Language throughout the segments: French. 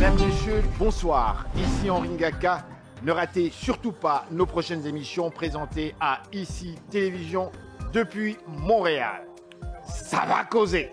Mesdames, Messieurs, bonsoir. Ici Henri Ngaka. Ne ratez surtout pas nos prochaines émissions présentées à ICI Télévision depuis Montréal. Ça va causer.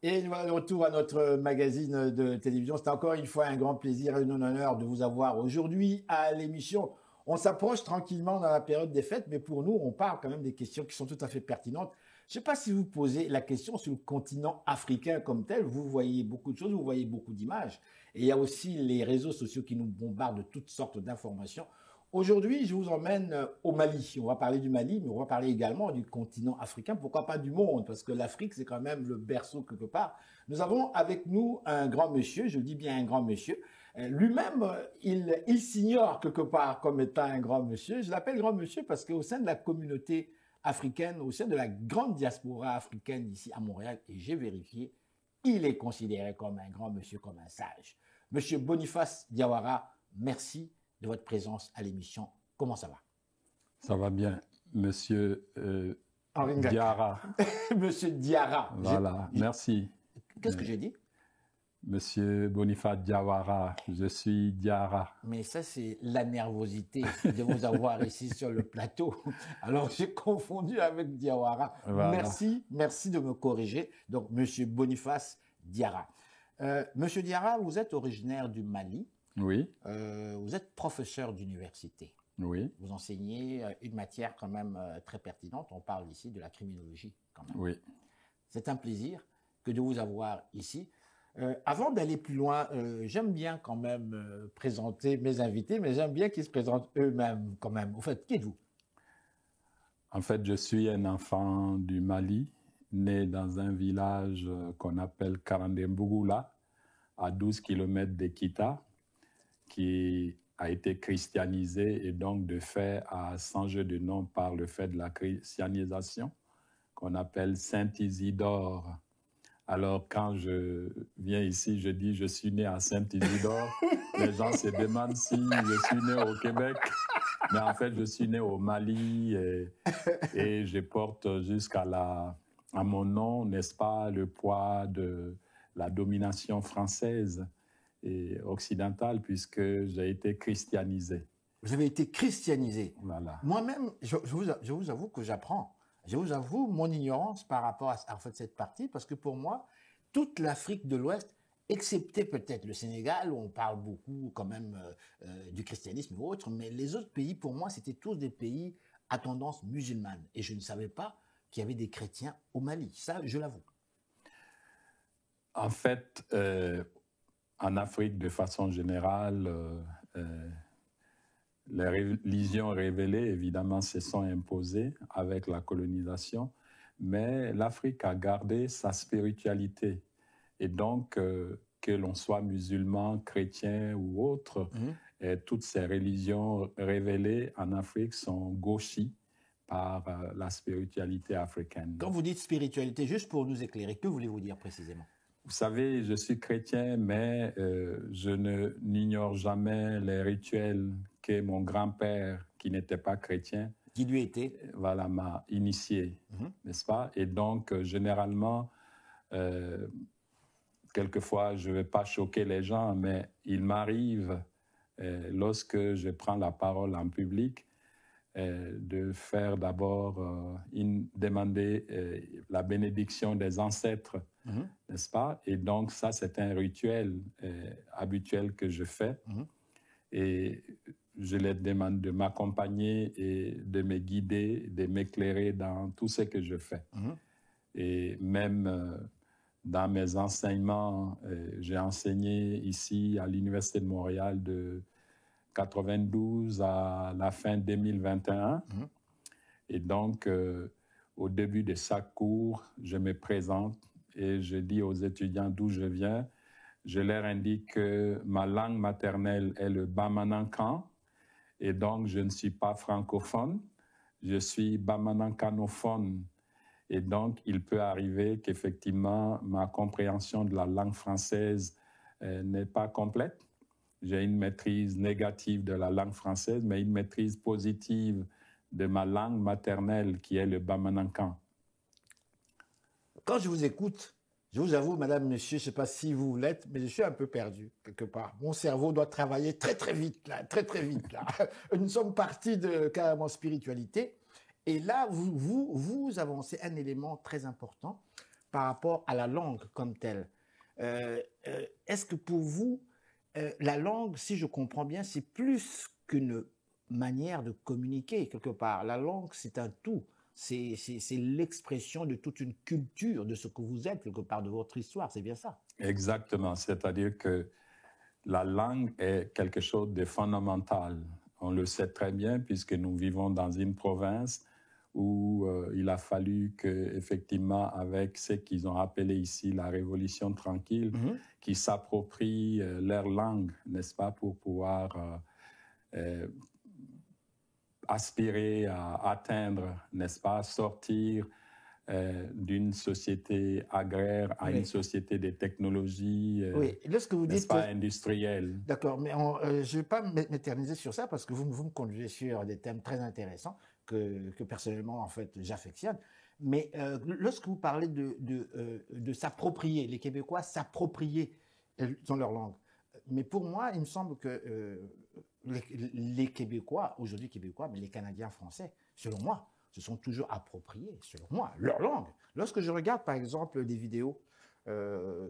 Et nous voilà de retour à notre magazine de télévision. C'est encore une fois un grand plaisir et un honneur de vous avoir aujourd'hui à l'émission. On s'approche tranquillement dans la période des fêtes, mais pour nous, on parle quand même des questions qui sont tout à fait pertinentes. Je ne sais pas si vous posez la question sur le continent africain comme tel, vous voyez beaucoup de choses, vous voyez beaucoup d'images. Et il y a aussi les réseaux sociaux qui nous bombardent de toutes sortes d'informations. Aujourd'hui, je vous emmène au Mali. On va parler du Mali, mais on va parler également du continent africain. Pourquoi pas du monde? Parce que l'Afrique, c'est quand même le berceau quelque part. Nous avons avec nous un grand monsieur, je dis bien un grand monsieur. Lui-même, il s'ignore quelque part comme étant un grand monsieur. Je l'appelle grand monsieur parce qu'au sein de la communauté africaine, au sein de la grande diaspora africaine ici à Montréal, et j'ai vérifié, il est considéré comme un grand monsieur, comme un sage. Monsieur Boniface Diawara, merci de votre présence à l'émission. Comment ça va? Ça va bien, monsieur Diarra. Monsieur Diarra. Voilà, merci. Qu'est-ce que j'ai dit? Monsieur Boniface Diawara, je suis Diarra. Mais ça, c'est la nervosité de vous avoir ici sur le plateau. Alors, j'ai confondu avec Diawara. Voilà. Merci de me corriger. Donc, monsieur Boniface Diarra. Monsieur Diarra, vous êtes originaire du Mali. Oui. Vous êtes professeur d'université. Oui. Vous enseignez une matière quand même très pertinente. On parle ici de la criminologie quand même. Oui. C'est un plaisir que de vous avoir ici. Avant d'aller plus loin, j'aime bien quand même présenter mes invités, mais j'aime bien qu'ils se présentent eux-mêmes quand même. En fait, qui êtes-vous? En fait, je suis un enfant du Mali, né dans un village qu'on appelle Karandembougoula, à 12 km de Kita, qui a été christianisé et donc de fait a changé de nom par le fait de la christianisation, qu'on appelle Saint-Isidore. Alors, quand je viens ici, je dis je suis né à Saint-Isidore. Les gens se demandent si je suis né au Québec. Mais en fait, je suis né au Mali et je porte jusqu'à mon nom, n'est-ce pas, le poids de la domination française et occidentale, puisque j'ai été christianisé. Vous avez été christianisé. Voilà. Moi-même, je vous avoue que j'apprends. Je vous avoue mon ignorance par rapport à en fait, cette partie, parce que pour moi, toute l'Afrique de l'Ouest, excepté peut-être le Sénégal, où on parle beaucoup quand même du christianisme ou autre, mais les autres pays, pour moi, c'était tous des pays à tendance musulmane. Et je ne savais pas qu'il y avait des chrétiens au Mali. Ça, je l'avoue. En fait, en Afrique, de façon générale, les religions révélées, évidemment, se sont imposées avec la colonisation, mais l'Afrique a gardé sa spiritualité. Et donc, que l'on soit musulman, chrétien ou autre, toutes ces religions révélées en Afrique sont gauchies par la spiritualité africaine. Quand vous dites spiritualité, juste pour nous éclairer, que voulez-vous dire précisément? Vous savez, je suis chrétien, mais je n'ignore jamais les rituels que mon grand-père, qui n'était pas chrétien, qui lui était, voilà, m'a initié, n'est-ce pas? Et donc, généralement, quelquefois, je ne vais pas choquer les gens, mais il m'arrive, lorsque je prends la parole en public, de faire d'abord demander la bénédiction des ancêtres, n'est-ce pas? Et donc ça, c'est un rituel habituel que je fais. Et je les demande de m'accompagner et de me guider, de m'éclairer dans tout ce que je fais. Et même dans mes enseignements, j'ai enseigné ici à l'Université de Montréal de 92 à la fin 2021. Et donc, au début de chaque cours, je me présente et je dis aux étudiants d'où je viens. Je leur indique que ma langue maternelle est le bamanankan et donc je ne suis pas francophone, je suis bamanankanophone. Et donc, il peut arriver qu'effectivement, ma compréhension de la langue française n'est pas complète. J'ai une maîtrise négative de la langue française, mais une maîtrise positive de ma langue maternelle qui est le bamanankan. Quand je vous écoute, Je vous avoue, madame, monsieur, je ne sais pas si vous l'êtes, mais je suis un peu perdu, quelque part. Mon cerveau doit travailler très, très vite, là, très, très vite, là. Nous sommes partis de carrément spiritualité. Et là, vous avancez un élément très important par rapport à la langue comme telle. Est-ce que pour vous, la langue, si je comprends bien, c'est plus qu'une manière de communiquer, quelque part. La langue, c'est un tout. C'est l'expression de toute une culture, de ce que vous êtes, quelque part, de votre histoire. C'est bien ça? Exactement. C'est-à-dire que la langue est quelque chose de fondamental. On le sait très bien puisque nous vivons dans une province où il a fallu que, effectivement, avec ce qu'ils ont appelé ici la révolution tranquille, qu'ils s'approprient leur langue, n'est-ce pas, pour pouvoir aspirer à atteindre, n'est-ce pas, sortir d'une société agraire à une société des technologies, lorsque vous n'est-ce dites pas, industrielles. D'accord, mais je ne vais pas m'éterniser sur ça parce que vous me conduisez sur des thèmes très intéressants que personnellement, en fait, j'affectionne. Mais lorsque vous parlez de s'approprier, les Québécois s'approprier dans leur langue, mais pour moi, il me semble que les Québécois, aujourd'hui Québécois, mais les Canadiens français, selon moi, se sont toujours appropriés, selon moi, leur langue. Lorsque je regarde, par exemple, des vidéos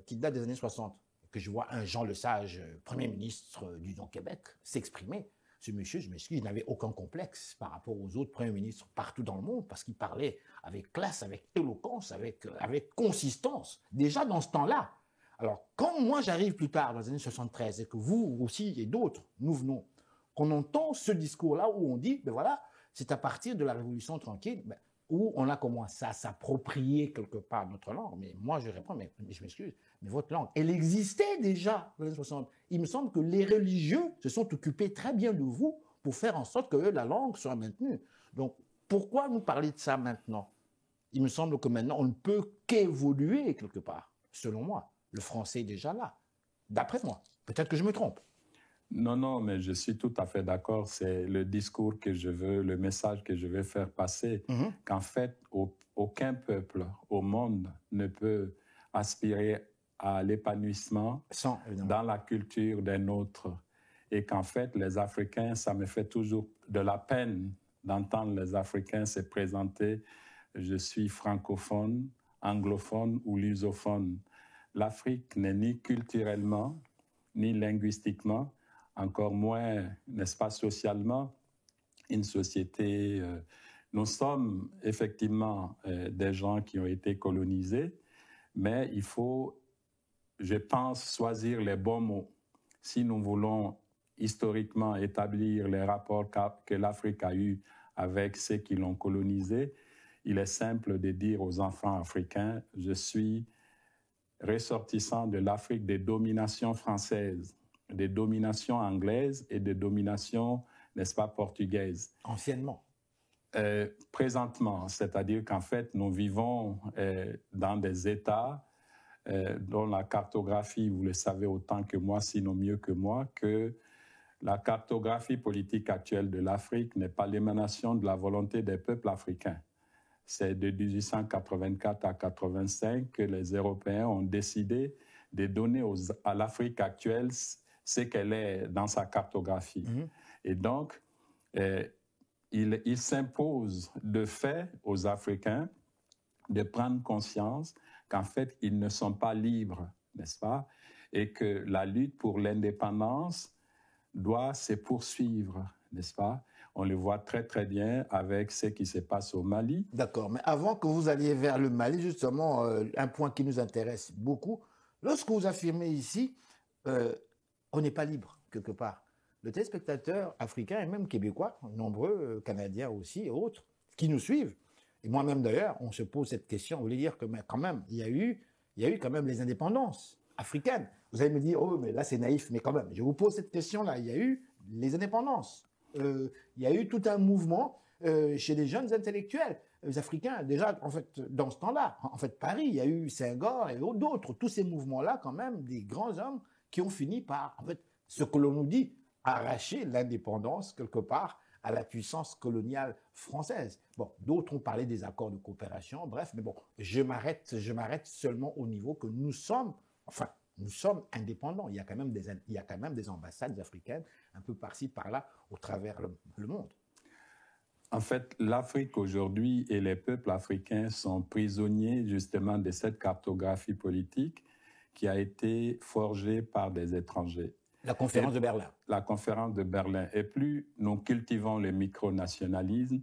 qui datent des années 60, que je vois un Jean Lesage, Premier ministre du Québec, s'exprimer, ce monsieur, je m'excuse, il n'avait aucun complexe par rapport aux autres premiers ministres partout dans le monde, parce qu'il parlait avec classe, avec éloquence, avec consistance, déjà dans ce temps-là. Alors, quand moi j'arrive plus tard, dans les années 73, et que vous aussi et d'autres, nous venons, qu'on entend ce discours-là où on dit, ben voilà, c'est à partir de la Révolution tranquille, ben, où on a commencé à s'approprier quelque part notre langue. Mais moi, je réponds, mais je m'excuse, mais votre langue, elle existait déjà dans les années 60. Il me semble que les religieux se sont occupés très bien de vous pour faire en sorte que la langue soit maintenue. Donc, pourquoi nous parler de ça maintenant? Il me semble que maintenant, on ne peut qu'évoluer quelque part, selon moi. Le français est déjà là, d'après moi. Peut-être que je me trompe. Non, non, mais je suis tout à fait d'accord. C'est le discours que je veux, le message que je veux faire passer, qu'en fait, aucun peuple au monde ne peut aspirer à l'épanouissement dans la culture d'un autre. Et qu'en fait, les Africains, ça me fait toujours de la peine d'entendre les Africains se présenter. Je suis francophone, anglophone ou lusophone. L'Afrique n'est ni culturellement, ni linguistiquement, encore moins, n'est-ce pas, socialement, une société. Nous sommes effectivement des gens qui ont été colonisés, mais il faut, je pense, choisir les bons mots. Si nous voulons historiquement établir les rapports que l'Afrique a eus avec ceux qui l'ont colonisé, il est simple de dire aux enfants africains, je suis ressortissant de l'Afrique des dominations françaises, des dominations anglaises et des dominations, n'est-ce pas, portugaises. Anciennement. Présentement, c'est-à-dire qu'en fait, nous vivons dans des États dont la cartographie, vous le savez autant que moi, sinon mieux que moi, que la cartographie politique actuelle de l'Afrique n'est pas l'émanation de la volonté des peuples africains. C'est de 1884 à 85 que les Européens ont décidé de donner à l'Afrique actuelle ce qu'elle est dans sa cartographie. Et donc, il s'impose de fait aux Africains de prendre conscience qu'en fait, ils ne sont pas libres, n'est-ce pas? Et que la lutte pour l'indépendance doit se poursuivre, n'est-ce pas? On le voit très, très bien avec ce qui se passe au Mali. D'accord, mais avant que vous alliez vers le Mali, justement, un point qui nous intéresse beaucoup, lorsque vous affirmez ici, on n'est pas libre, quelque part. Le téléspectateur africain et même québécois, nombreux, canadiens aussi et autres, qui nous suivent, et moi-même d'ailleurs, on se pose cette question, on voulait dire que quand même, il y a eu quand même les indépendances africaines. Vous allez me dire, oh, mais là c'est naïf, mais quand même, je vous pose cette question-là, il y a eu les indépendances. Il y a eu tout un mouvement chez les jeunes intellectuels africains, déjà en fait dans ce temps-là. En fait, Paris, il y a eu Senghor et d'autres, tous ces mouvements-là quand même, des grands hommes qui ont fini par, en fait, ce que l'on nous dit, arracher l'indépendance quelque part à la puissance coloniale française. Bon, d'autres ont parlé des accords de coopération, bref, mais bon, je m'arrête seulement au niveau que nous sommes indépendants. Il y a quand même des ambassades africaines un peu par-ci, par-là, au travers le monde. En fait, l'Afrique aujourd'hui et les peuples africains sont prisonniers justement de cette cartographie politique qui a été forgée par des étrangers. La conférence de Berlin. La conférence de Berlin. Et plus nous cultivons le micronationalisme,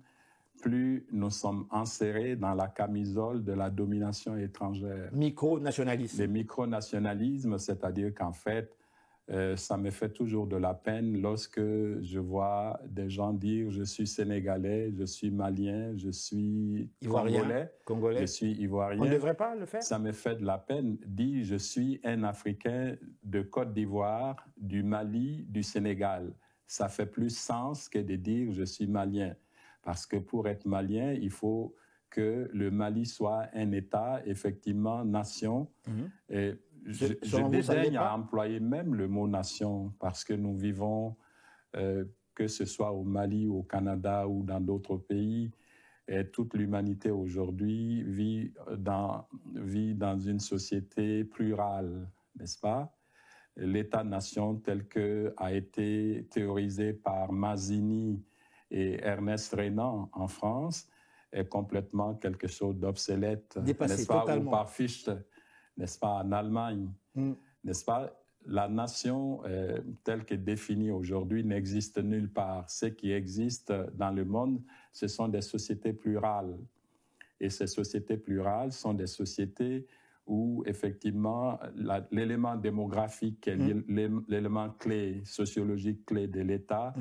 plus nous sommes insérés dans la camisole de la domination étrangère. Micronationalisme. Le micronationalisme, c'est-à-dire qu'en fait, ça me fait toujours de la peine lorsque je vois des gens dire « je suis sénégalais, je suis malien, je suis congolais, je suis ivoirien ». On ne devrait pas le faire. Ça me fait de la peine. Dire « je suis un Africain de Côte d'Ivoire, du Mali, du Sénégal ». Ça fait plus sens que de dire « je suis malien ». Parce que pour être malien, il faut que le Mali soit un État, effectivement, nation. Et je dédaigne à employer même le mot nation parce que nous vivons, que ce soit au Mali, au Canada ou dans d'autres pays, et toute l'humanité aujourd'hui vit dans une société plurale, n'est-ce pas? L'État-nation tel que a été théorisé par Mazzini et Ernest Renan en France est complètement quelque chose d'obsolète, dépassé, n'est-ce pas? Totalement. Ou par Fichte, n'est-ce pas, en Allemagne, n'est-ce pas? La nation telle que définie aujourd'hui n'existe nulle part. Ce qui existe dans le monde, ce sont des sociétés plurales. Et ces sociétés plurales sont des sociétés où, effectivement, l'élément démographique, qui est l'élément clé, sociologique clé de l'État,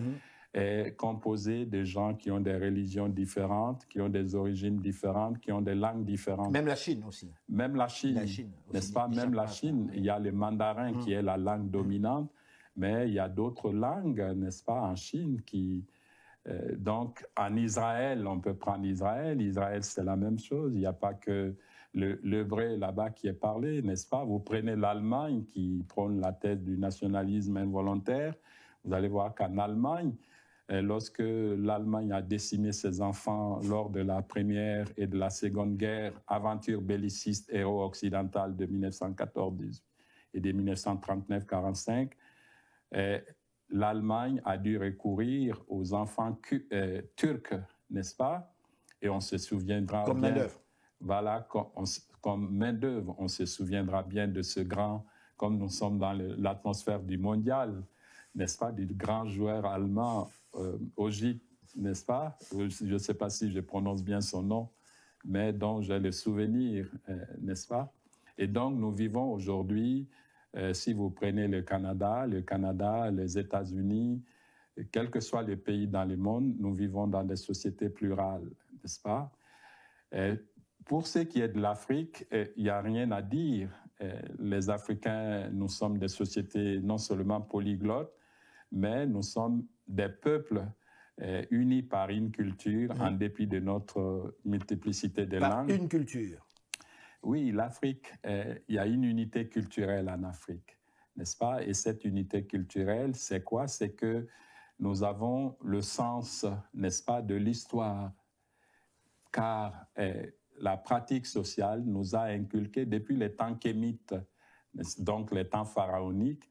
est composé de gens qui ont des religions différentes, qui ont des origines différentes, qui ont des langues différentes. Même la Chine aussi. Même la Chine, n'est-ce pas? Même la Chine, il y a le mandarin qui est la langue dominante, mais il y a d'autres langues, n'est-ce pas, en Chine qui... donc, en Israël, on peut prendre Israël. Israël, c'est la même chose. Il n'y a pas que l'hébreu là-bas qui est parlé, n'est-ce pas? Vous prenez l'Allemagne qui prône la thèse du nationalisme involontaire. Vous allez voir qu'en Allemagne, lorsque l'Allemagne a décimé ses enfants lors de la Première et de la Seconde Guerre, aventure belliciste héros-occidentale de 1914 et de 1939-45, l'Allemagne a dû recourir aux enfants turcs, n'est-ce pas? Et on se souviendra comme bien... main-d'œuvre. Voilà, comme main-d'œuvre, on se souviendra bien de ce grand, comme nous sommes dans l'atmosphère du mondial, n'est-ce pas, du grand joueur allemand, Ogic, n'est-ce pas? Je ne sais pas si je prononce bien son nom, mais dont j'ai le souvenir, n'est-ce pas? Et donc, nous vivons aujourd'hui, si vous prenez le Canada, les États-Unis, quel que soit le pays dans le monde, nous vivons dans des sociétés plurales, n'est-ce pas? Pour ce qui est de l'Afrique, il n'y a rien à dire. Les Africains, nous sommes des sociétés non seulement polyglottes, mais nous sommes des peuples unis par une culture, en dépit de notre multiplicité de langues. Par une culture. Oui, l'Afrique, il y a une unité culturelle en Afrique, n'est-ce pas? Et cette unité culturelle, c'est quoi? C'est que nous avons le sens, n'est-ce pas, de l'histoire, car la pratique sociale nous a inculqué depuis les temps kémites, donc les temps pharaoniques.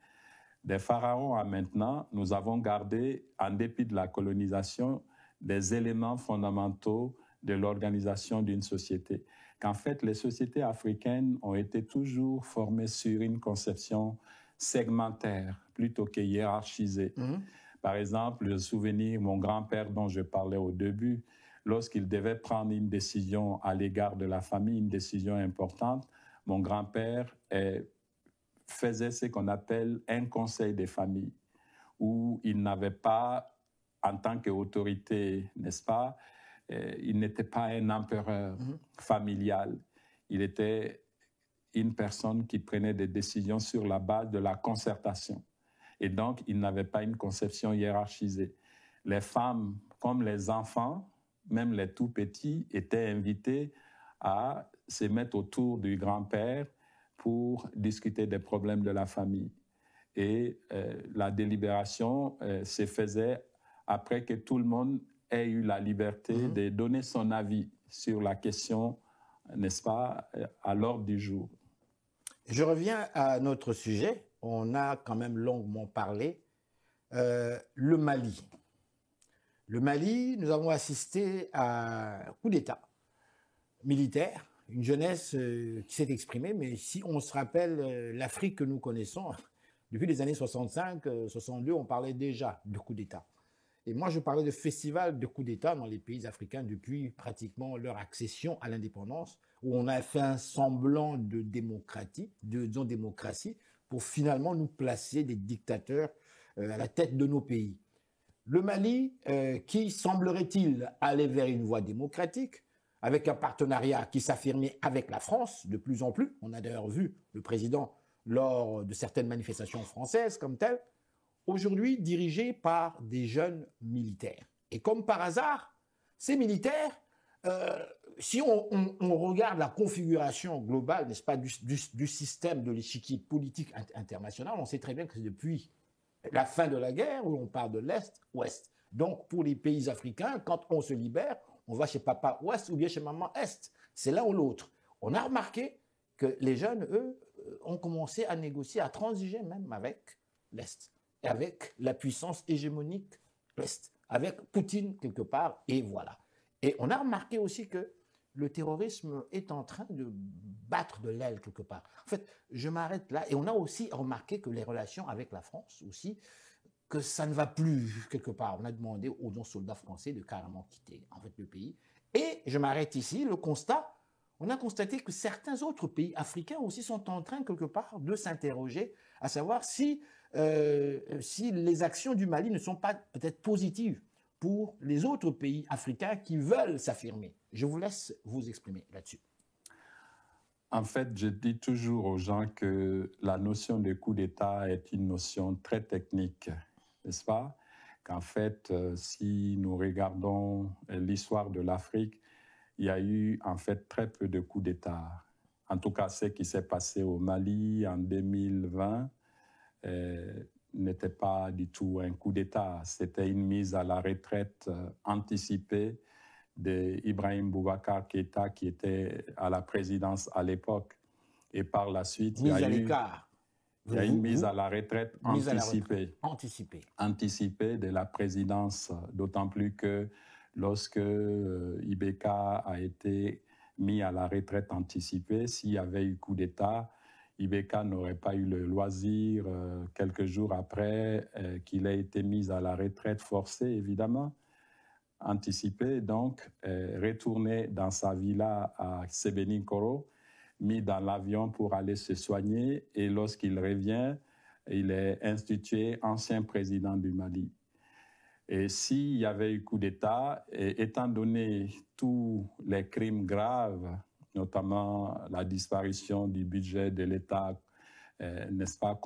Des pharaons à maintenant, nous avons gardé, en dépit de la colonisation, des éléments fondamentaux de l'organisation d'une société. Qu'en fait, les sociétés africaines ont été toujours formées sur une conception segmentaire plutôt que hiérarchisée. Par exemple, le souvenir, mon grand-père dont je parlais au début, lorsqu'il devait prendre une décision à l'égard de la famille, une décision importante, mon grand-père faisait ce qu'on appelle un conseil des familles, où il n'avait pas, en tant qu'autorité, n'est-ce pas, il n'était pas un empereur familial. Il était une personne qui prenait des décisions sur la base de la concertation. Et donc, il n'avait pas une conception hiérarchisée. Les femmes, comme les enfants, même les tout petits, étaient invités à se mettre autour du grand-père pour discuter des problèmes de la famille. Et la délibération se faisait après que tout le monde ait eu la liberté de donner son avis sur la question, n'est-ce pas, à l'ordre du jour. Je reviens à notre sujet. On a quand même longuement parlé. Le Mali. Le Mali, nous avons assisté à un coup d'État militaire, une jeunesse qui s'est exprimée, mais si on se rappelle l'Afrique que nous connaissons, depuis les années 65, 62, on parlait déjà de coup d'État. Et moi, je parlais de festival de coup d'État dans les pays africains depuis pratiquement leur accession à l'indépendance, où on a fait un semblant de démocratie, pour finalement nous placer des dictateurs à la tête de nos pays. Le Mali, qui semblerait-il aller vers une voie démocratique, avec un partenariat qui s'affirmait avec la France de plus en plus. On a d'ailleurs vu le président lors de certaines manifestations françaises comme telles, aujourd'hui dirigé par des jeunes militaires. Et comme par hasard, ces militaires, si on regarde la configuration globale, n'est-ce pas, du système de l'échiquier politique international, on sait très bien que c'est depuis la fin de la guerre, où on parle de l'Est-Ouest. Donc, pour les pays africains, quand on se libère, on va chez papa Ouest ou bien chez maman Est. C'est l'un ou l'autre. On a remarqué que les jeunes, eux, ont commencé à négocier, à transiger même avec l'Est, et avec la puissance hégémonique l'Est, avec Poutine quelque part, et voilà. Et on a remarqué aussi que le terrorisme est en train de battre de l'aile quelque part. En fait, je m'arrête là. Et on a aussi remarqué que les relations avec la France aussi, que ça ne va plus quelque part. On a demandé aux non-soldats français de carrément quitter en fait, le pays. Et je m'arrête ici, le constat, on a constaté que certains autres pays africains aussi sont en train quelque part de s'interroger, à savoir si les actions du Mali ne sont pas peut-être positives pour les autres pays africains qui veulent s'affirmer. Je vous laisse vous exprimer là-dessus. En fait, je dis toujours aux gens que la notion de coup d'État est une notion très technique, n'est-ce pas? Qu'en fait, si nous regardons l'histoire de l'Afrique, il y a eu en fait très peu de coups d'État. En tout cas, ce qui s'est passé au Mali en 2020 n'était pas du tout un coup d'État. C'était une mise à la retraite anticipée d'Ibrahim Boubacar Keïta, qui était à la présidence à l'époque. Et par la suite, il y a une mise à la retraite anticipée de la présidence, d'autant plus que lorsque Ibeka a été mis à la retraite anticipée, s'il y avait eu coup d'État, Ibeka n'aurait pas eu le loisir, quelques jours après qu'il ait été mis à la retraite forcée, évidemment, anticipée, donc retourné dans sa villa à Sebeni-Koro, mis dans l'avion pour aller se soigner, et lorsqu'il revient, il est institué ancien président du Mali. Et s'il y avait eu coup d'État, et étant donné tous les crimes graves, notamment la disparition du budget de l'État, n'est-ce pas,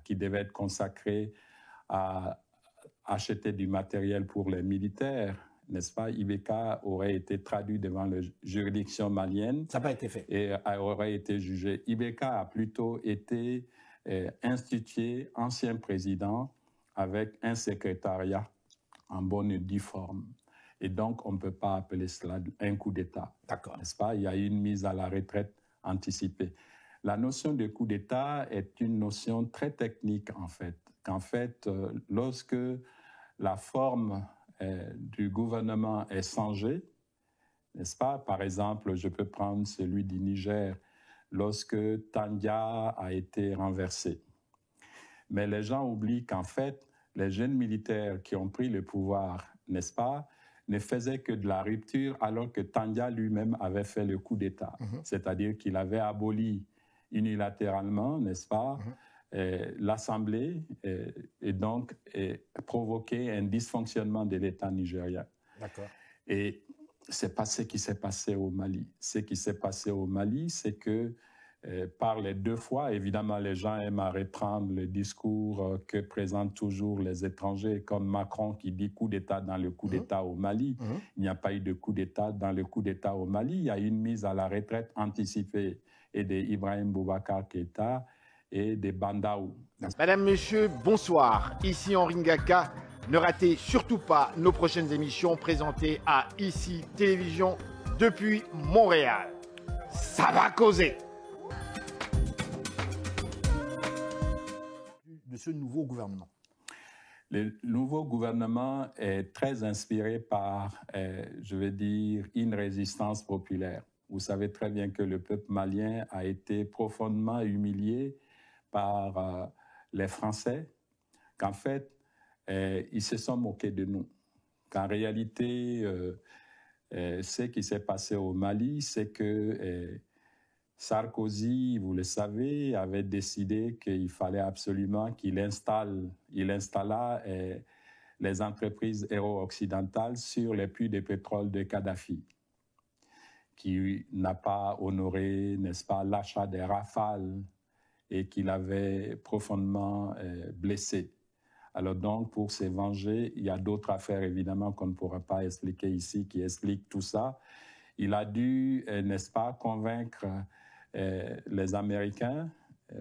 qui devait être consacré à acheter du matériel pour les militaires, n'est-ce pas, Ibeka aurait été traduit devant la juridiction malienne. Ça n'a pas été fait. Et aurait été jugé. Ibeka a plutôt été institué ancien président avec un secrétariat en bonne et due forme. Et donc, on ne peut pas appeler cela un coup d'État. D'accord. N'est-ce pas? Il y a eu une mise à la retraite anticipée. La notion de coup d'État est une notion très technique, en fait. Qu'en fait, lorsque la forme du gouvernement est changée, n'est-ce pas? Par exemple, je peux prendre celui du Niger, lorsque Tandja a été renversé. Mais les gens oublient qu'en fait, les jeunes militaires qui ont pris le pouvoir, n'est-ce pas, ne faisaient que de la rupture, alors que Tandja lui-même avait fait le coup d'État. C'est-à-dire qu'il avait aboli unilatéralement, n'est-ce pas, l'Assemblée et donc provoqué un dysfonctionnement de l'État nigérien. D'accord. Et c'est pas ce qui s'est passé au Mali. Ce qui s'est passé au Mali, c'est que par les deux fois, évidemment, les gens aiment à reprendre le discours que présentent toujours les étrangers, comme Macron qui dit coup d'État dans le coup d'État au Mali. Il n'y a pas eu de coup d'État dans le coup d'État au Mali. Il y a eu une mise à la retraite anticipée et d'Ibrahim Boubacar Keïta et des Bandaou. Madame, Monsieur, bonsoir. Ici Henri Ngaka. Ne ratez surtout pas nos prochaines émissions présentées à ICI Télévision depuis Montréal. Ça va causer. De ce nouveau gouvernement. Le nouveau gouvernement est très inspiré par, je vais dire, une résistance populaire. Vous savez très bien que le peuple malien a été profondément humilié par les Français, qu'en fait, ils se sont moqués de nous. Qu'en réalité, ce qui s'est passé au Mali, c'est que Sarkozy, vous le savez, avait décidé qu'il fallait absolument qu'il installa les entreprises héro-occidentales sur les puits de pétrole de Kadhafi, qui n'a pas honoré, n'est-ce pas, l'achat des Rafales et qui l'avait profondément blessé. Alors donc, pour se venger, il y a d'autres affaires évidemment qu'on ne pourra pas expliquer ici qui expliquent tout ça. Il a dû, n'est-ce pas, convaincre les Américains,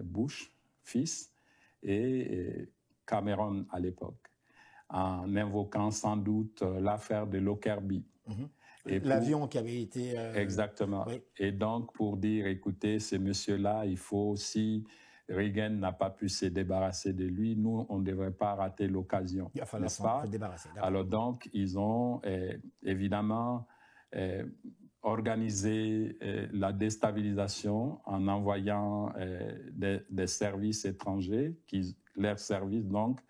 Bush, fils, et Cameron à l'époque, en invoquant sans doute l'affaire de Lockerbie. L'avion qui avait été... Exactement. Oui. Et donc, pour dire, écoutez, ce monsieur-là, il faut aussi... Reagan n'a pas pu se débarrasser de lui. Nous, on ne devrait pas rater l'occasion, n'est-ce pas? Alors donc, ils ont évidemment organisé la déstabilisation en envoyant des services étrangers, leurs services donc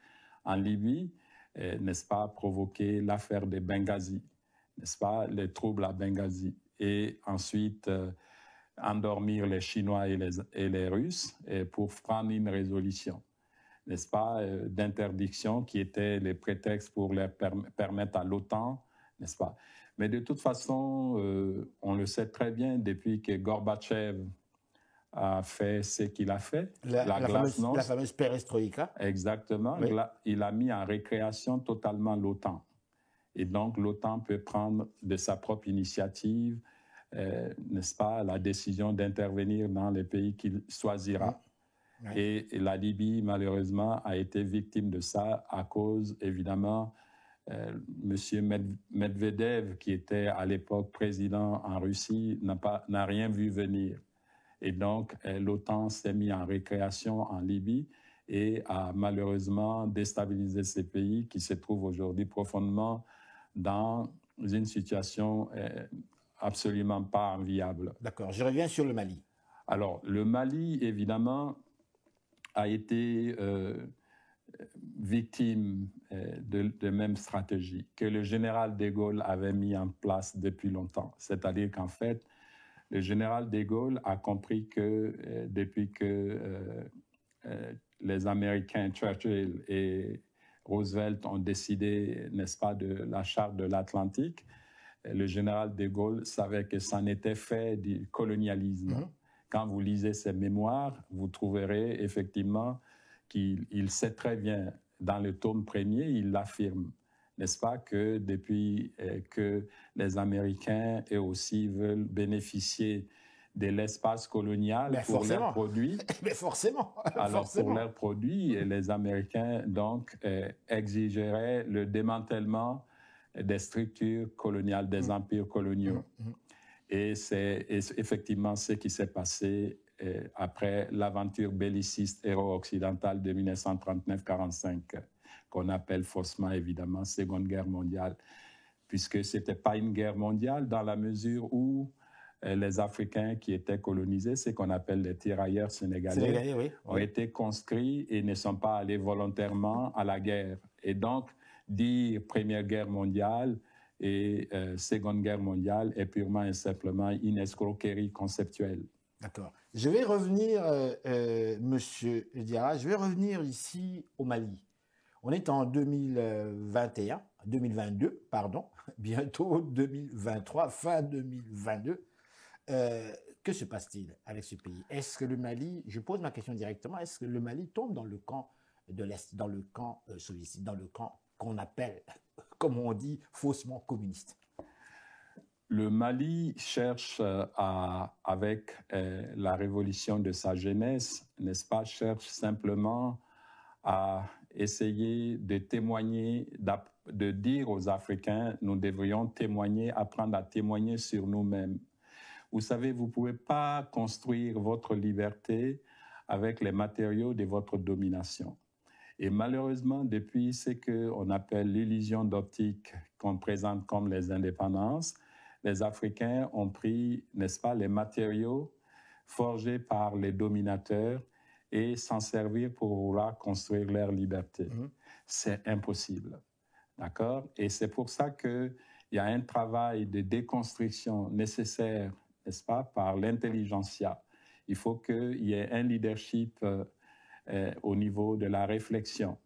en Libye, n'est-ce pas, provoqué l'affaire de Benghazi, n'est-ce pas, les troubles à Benghazi, et ensuite endormir les Chinois et les Russes pour prendre une résolution, n'est-ce pas, d'interdiction qui était le prétexte pour leur permettre à l'OTAN, n'est-ce pas. Mais de toute façon, on le sait très bien, depuis que Gorbatchev a fait ce qu'il a fait, la fameuse perestroïka. Exactement, oui. Il a mis en récréation totalement l'OTAN. Et donc, l'OTAN peut prendre de sa propre initiative, n'est-ce pas, la décision d'intervenir dans les pays qu'il choisira. Oui. Et la Libye, malheureusement, a été victime de ça à cause, évidemment, Monsieur Medvedev, qui était à l'époque président en Russie, n'a rien vu venir. Et donc, l'OTAN s'est mis en récréation en Libye et a malheureusement déstabilisé ces pays qui se trouvent aujourd'hui profondément dans une situation absolument pas enviable. D'accord, je reviens sur le Mali. Alors, le Mali, évidemment, a été victime de même stratégie que le général de Gaulle avait mis en place depuis longtemps. C'est-à-dire qu'en fait, le général de Gaulle a compris que depuis que les Américains, Churchill et Roosevelt, ont décidé, n'est-ce pas, de la charte de l'Atlantique, le général de Gaulle savait que ça n'était fait du colonialisme. Mm-hmm. Quand vous lisez ses mémoires, vous trouverez effectivement qu'il sait très bien, dans le tome premier, il l'affirme, n'est-ce pas, que depuis que les Américains, eux aussi, veulent bénéficier de l'espace colonial pour leurs produits. Mais forcément. Alors, pour leurs produits, les Américains, donc, exigeraient le démantèlement des structures coloniales, des empires coloniaux. Et c'est effectivement ce qui s'est passé après l'aventure belliciste héro-occidentale de 1939-45, qu'on appelle faussement, évidemment, Seconde Guerre mondiale, puisque ce n'était pas une guerre mondiale dans la mesure où les Africains qui étaient colonisés, ce qu'on appelle les tirailleurs sénégalais, oui. ont été conscrits et ne sont pas allés volontairement à la guerre. Et donc, dire Première Guerre mondiale et Seconde Guerre mondiale est purement et simplement une escroquerie conceptuelle. D'accord. Je vais revenir, Monsieur Diarra, je vais revenir ici au Mali. On est en 2022, pardon, bientôt 2023, fin 2022. Que se passe-t-il avec ce pays? Est-ce que le Mali, je pose ma question directement, est-ce que le Mali tombe dans le camp de l'Est, dans le camp soviétique, dans le camp qu'on appelle, comme on dit, faussement communiste? Le Mali cherche, avec la révolution de sa jeunesse, n'est-ce pas, cherche simplement à essayer de témoigner, de dire aux Africains, nous devrions témoigner, apprendre à témoigner sur nous-mêmes. Vous savez, vous ne pouvez pas construire votre liberté avec les matériaux de votre domination. Et malheureusement, depuis ce qu'on appelle l'illusion d'optique qu'on présente comme les indépendances, les Africains ont pris, n'est-ce pas, les matériaux forgés par les dominateurs et s'en servir pour vouloir construire leur liberté. C'est impossible, d'accord? Et c'est pour ça qu'il y a un travail de déconstruction nécessaire, n'est-ce pas, par l'intelligentsia. Il faut qu'il y ait un leadership au niveau de la réflexion.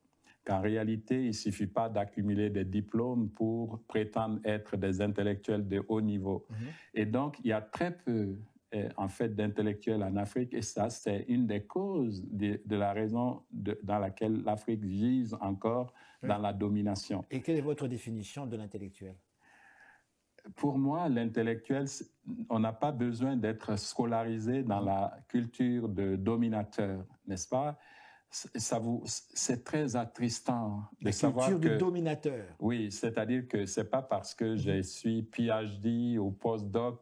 Qu'en réalité, il ne suffit pas d'accumuler des diplômes pour prétendre être des intellectuels de haut niveau. Et donc, il y a très peu, en fait, d'intellectuels en Afrique, et ça, c'est une des causes de la raison dans laquelle l'Afrique gise encore dans la domination. Et quelle est votre définition de l'intellectuel? Pour moi, l'intellectuel, on n'a pas besoin d'être scolarisé dans la culture de dominateur, n'est-ce pas? C'est très attristant de savoir que... La culture du dominateur. Oui, c'est-à-dire que c'est pas parce que je suis PhD ou postdoc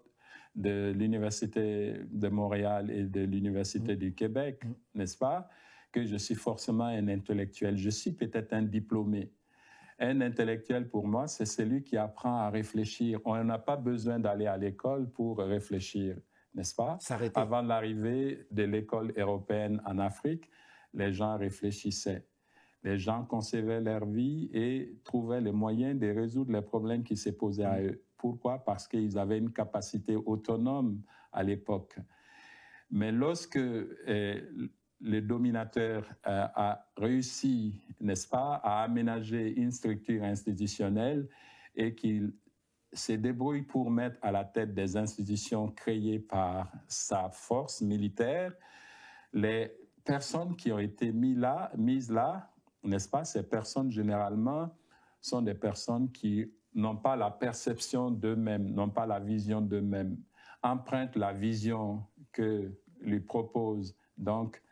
de l'Université de Montréal et de l'Université du Québec, n'est-ce pas, que je suis forcément un intellectuel. Je suis peut-être un diplômé. Un intellectuel, pour moi, c'est celui qui apprend à réfléchir. On n'a pas besoin d'aller à l'école pour réfléchir, n'est-ce pas? S'arrêter. Avant l'arrivée de l'école européenne en Afrique, les gens réfléchissaient. Les gens concevaient leur vie et trouvaient les moyens de résoudre les problèmes qui se posaient à eux. Pourquoi? Parce qu'ils avaient une capacité autonome à l'époque. Mais lorsque le dominateur a réussi, n'est-ce pas, à aménager une structure institutionnelle et qu'il se débrouille pour mettre à la tête des institutions créées par sa force militaire, les personnes qui ont été mises là, n'est-ce pas, ces personnes généralement sont des personnes qui n'ont pas la perception d'eux-mêmes, n'ont pas la vision d'eux-mêmes, empruntent la vision que lui proposent donc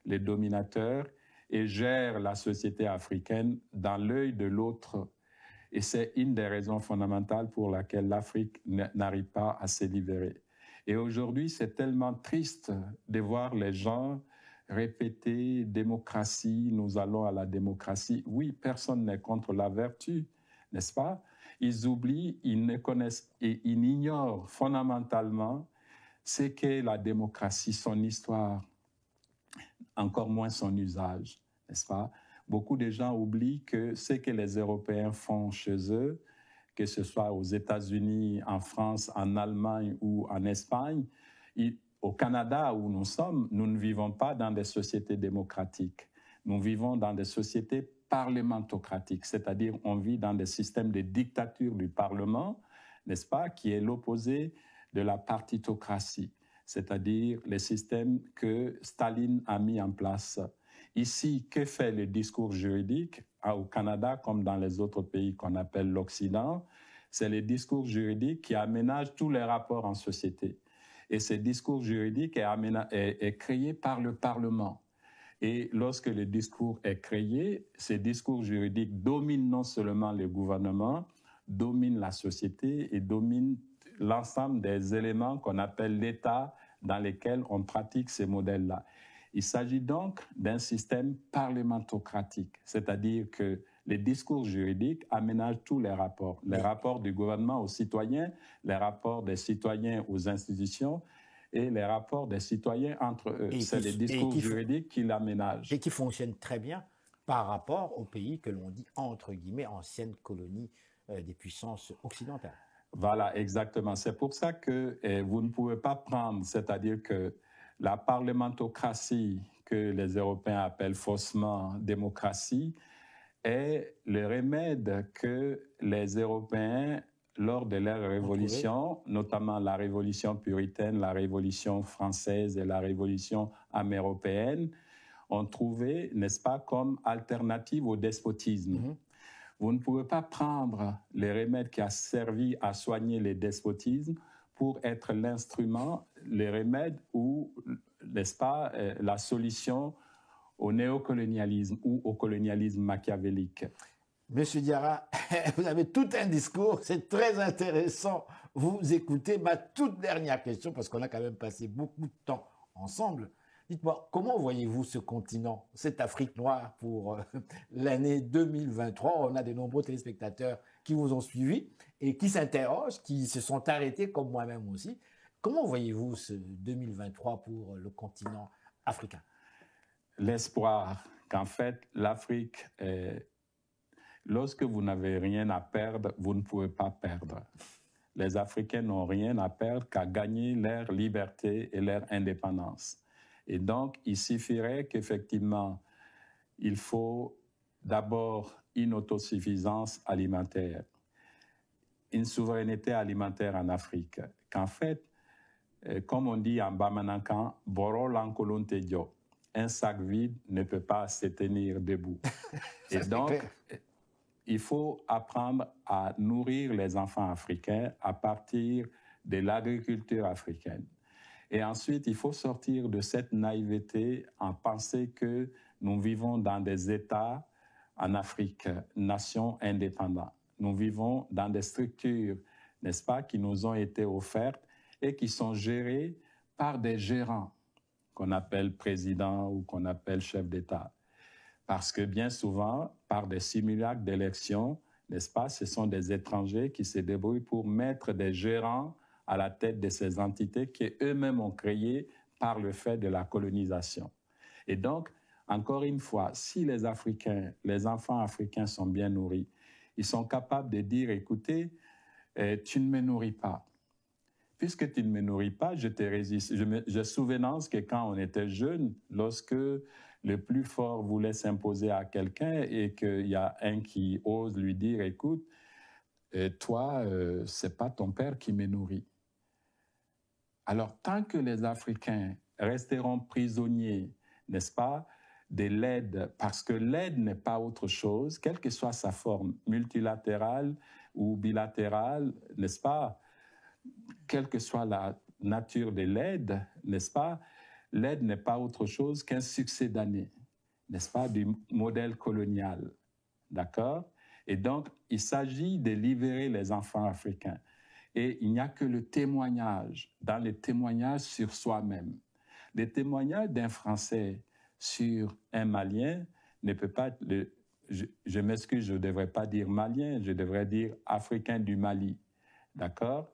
les dominateurs et gèrent la société africaine dans l'œil de l'autre. Et c'est une des raisons fondamentales pour laquelle l'Afrique n'arrive pas à se libérer. Et aujourd'hui, c'est tellement triste de voir les gens répéter « démocratie, nous allons à la démocratie ». Oui, personne n'est contre la vertu, n'est-ce pas? Ils oublient, ils ne connaissent et ils ignorent fondamentalement ce qu'est la démocratie, son histoire, encore moins son usage, n'est-ce pas? Beaucoup de gens oublient que ce que les Européens font chez eux, que ce soit aux États-Unis, en France, en Allemagne ou en Espagne, au Canada où nous sommes, nous ne vivons pas dans des sociétés démocratiques. Nous vivons dans des sociétés parlementocratiques, c'est-à-dire on vit dans des systèmes de dictature du Parlement, n'est-ce pas, qui est l'opposé de la partitocratie, c'est-à-dire les systèmes que Staline a mis en place. Ici, que fait le discours juridique au Canada comme dans les autres pays qu'on appelle l'Occident? C'est le discours juridique qui aménage tous les rapports en société. Et ce discours juridique est créé par le Parlement. Et lorsque le discours est créé, ce discours juridique domine non seulement le gouvernement, domine la société et domine l'ensemble des éléments qu'on appelle l'État dans lesquels on pratique ces modèles-là. Il s'agit donc d'un système parlementocratique, c'est-à-dire que les discours juridiques aménagent tous les rapports du gouvernement aux citoyens, les rapports des citoyens aux institutions et les rapports des citoyens entre eux. C'est les discours juridiques qui l'aménagent. Et qui fonctionnent très bien par rapport aux pays que l'on dit, entre guillemets, anciennes colonies des puissances occidentales. Voilà, exactement. C'est pour ça que vous ne pouvez pas prendre, c'est-à-dire que la parlementocratie que les Européens appellent faussement démocratie est le remède que les Européens, lors de leur révolution, notamment la révolution puritaine, la révolution française et la révolution améropéenne, ont trouvé, n'est-ce pas, comme alternative au despotisme. Vous ne pouvez pas prendre les remèdes qui ont servi à soigner les despotismes pour être l'instrument, les remèdes ou, n'est-ce pas, la solution au néocolonialisme ou au colonialisme machiavélique. Monsieur Diarra, vous avez tout un discours, c'est très intéressant. Vous écoutez ma toute dernière question, parce qu'on a quand même passé beaucoup de temps ensemble. Dites-moi, comment voyez-vous ce continent, cette Afrique noire pour l'année 2023? On a de nombreux téléspectateurs qui vous ont suivi et qui s'interrogent, qui se sont arrêtés comme moi-même aussi. Comment voyez-vous ce 2023 pour le continent africain? L'espoir qu'en fait l'Afrique, lorsque vous n'avez rien à perdre, vous ne pouvez pas perdre. Les Africains n'ont rien à perdre qu'à gagner leur liberté et leur indépendance. Et donc, il suffirait qu'effectivement, il faut d'abord une autosuffisance alimentaire, une souveraineté alimentaire en Afrique. Qu'en fait, comme on dit en Bamanankan, Boro Lankolon Tedio, un sac vide ne peut pas se tenir debout. Et donc, il faut apprendre à nourrir les enfants africains à partir de l'agriculture africaine. Et ensuite, il faut sortir de cette naïveté en pensant que nous vivons dans des États en Afrique, nations indépendantes. Nous vivons dans des structures, n'est-ce pas, qui nous ont été offertes et qui sont gérées par des gérants qu'on appelle présidents ou qu'on appelle chefs d'État. Parce que bien souvent, par des simulacres d'élections, n'est-ce pas, ce sont des étrangers qui se débrouillent pour mettre des gérants à la tête de ces entités qu'eux-mêmes ont créées par le fait de la colonisation. Et donc, encore une fois, si les Africains, les enfants africains sont bien nourris, ils sont capables de dire, écoutez, tu ne me nourris pas. Puisque tu ne me nourris pas, je te résiste. J'ai souvenance que quand on était jeune, lorsque le plus fort voulait s'imposer à quelqu'un et qu'il y a un qui ose lui dire, écoute, toi, c'est pas ton père qui me nourrit. Alors, tant que les Africains resteront prisonniers, n'est-ce pas, de l'aide, parce que l'aide n'est pas autre chose, quelle que soit sa forme, multilatérale ou bilatérale, n'est-ce pas, quelle que soit la nature de l'aide, n'est-ce pas, l'aide n'est pas autre chose qu'un succédané, n'est-ce pas, du modèle colonial, d'accord? Et donc, il s'agit de libérer les enfants africains. Et il n'y a que le témoignage, dans le témoignage sur soi-même. Le témoignage d'un Français sur un Malien ne peut pas être, je m'excuse, je ne devrais pas dire Malien, je devrais dire Africain du Mali, d'accord?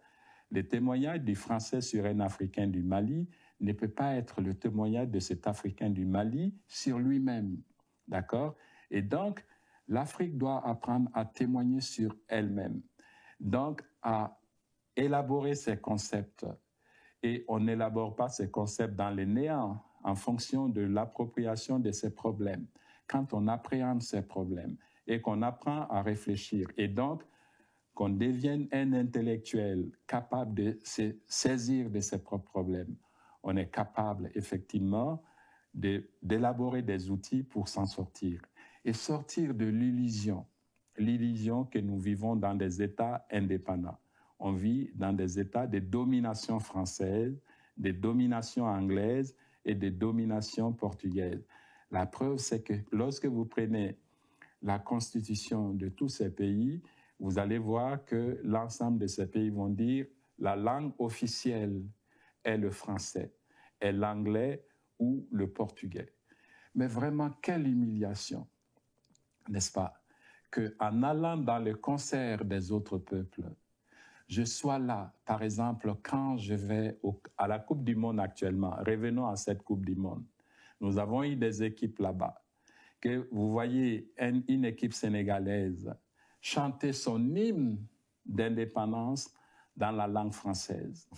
Le témoignage du Français sur un Africain du Mali ne peut pas être le témoignage de cet Africain du Mali sur lui-même, d'accord? Et donc, l'Afrique doit apprendre à témoigner sur elle-même, donc à élaborer ces concepts. Et on n'élabore pas ces concepts dans le néant en fonction de l'appropriation de ces problèmes. Quand on appréhende ces problèmes et qu'on apprend à réfléchir, et donc qu'on devienne un intellectuel capable de se saisir de ses propres problèmes, on est capable effectivement d'élaborer des outils pour s'en sortir et sortir de l'illusion que nous vivons dans des États indépendants. On vit dans des États de domination française, de domination anglaise et de domination portugaise. La preuve, c'est que lorsque vous prenez la constitution de tous ces pays, vous allez voir que l'ensemble de ces pays vont dire la langue officielle est le français, est l'anglais ou le portugais. Mais vraiment, quelle humiliation, n'est-ce pas, qu'en allant dans le concert des autres peuples, je sois là, par exemple, quand je vais à la Coupe du Monde actuellement, revenons à cette Coupe du Monde. Nous avons eu des équipes là-bas, que vous voyez une équipe sénégalaise chanter son hymne d'indépendance dans la langue française.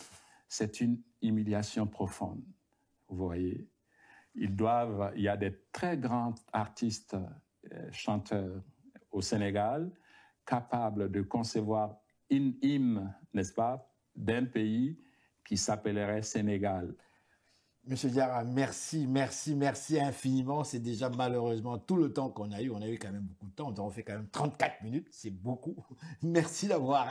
C'est une humiliation profonde, vous voyez. Il y a des très grands artistes, chanteurs au Sénégal, capables de concevoir une hymne, n'est-ce pas, d'un pays qui s'appellerait Sénégal. Monsieur Diarra, merci infiniment. C'est déjà malheureusement tout le temps qu'on a eu. On a eu quand même beaucoup de temps. On a fait quand même 34 minutes. C'est beaucoup. Merci d'avoir